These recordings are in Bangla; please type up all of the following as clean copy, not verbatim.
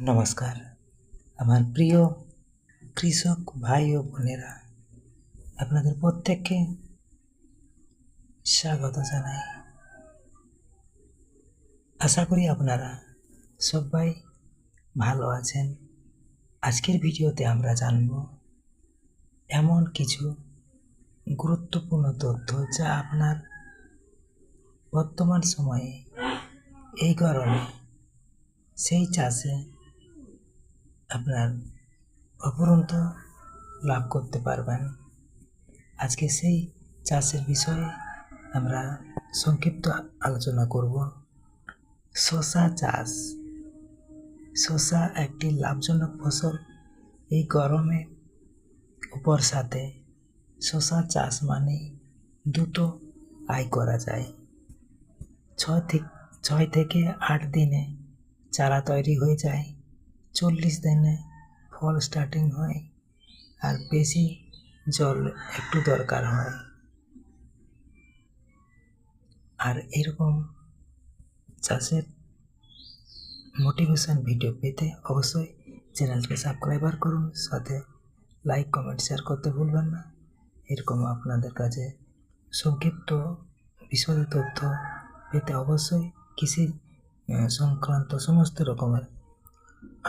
নমস্কার আমার প্রিয় কৃষক ভাই ও বোনেরা, আপনাদের প্রত্যেককে স্বাগত জানাই। আশা করি আপনারা সবাই ভালো আছেন। আজকের ভিডিওতে আমরা জানব এমন কিছু গুরুত্বপূর্ণ তথ্য যা আপনার বর্তমান সময়ে এই গরমে সেই চাষে আপনার অপরন্ত লাভ করতে পারবেন। আজকে সেই চাষের বিষয়ে আমরা সংক্ষিপ্ত আলোচনা করব। শসা চাষ। শসা একটি লাভজনক ফসল। এই গরমে বর্ষাতে শসা চাষ মানে দ্রুত আয় করা যায়। 6 থেকে 8 দিনে চারা তৈরি হয়ে যায়। 40 দিনে ফল স্টার্টিং হয়, আর বেশি জল একটু দরকার হয়। আর এরকম চাষের মোটিভেশন ভিডিও পেতে অবশ্যই চ্যানেলকে সাবস্ক্রাইবার করুন, সাথে লাইক কমেন্ট শেয়ার করতে ভুলবেন না। এরকম আপনাদের কাছে সংক্ষিপ্ত বিশদ তথ্য পেতে অবশ্যই কৃষি সংক্রান্ত সমস্ত রকমের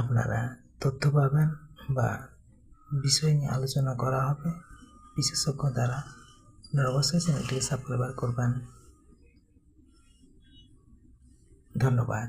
আপনারা তথ্য পাবেন বা বিষয় নিয়ে আলোচনা করা হবে বিশেষজ্ঞ দ্বারা। আপনারা অবশ্যই চ্যানেলটিকে সাবস্ক্রাইবার করবেন। ধন্যবাদ।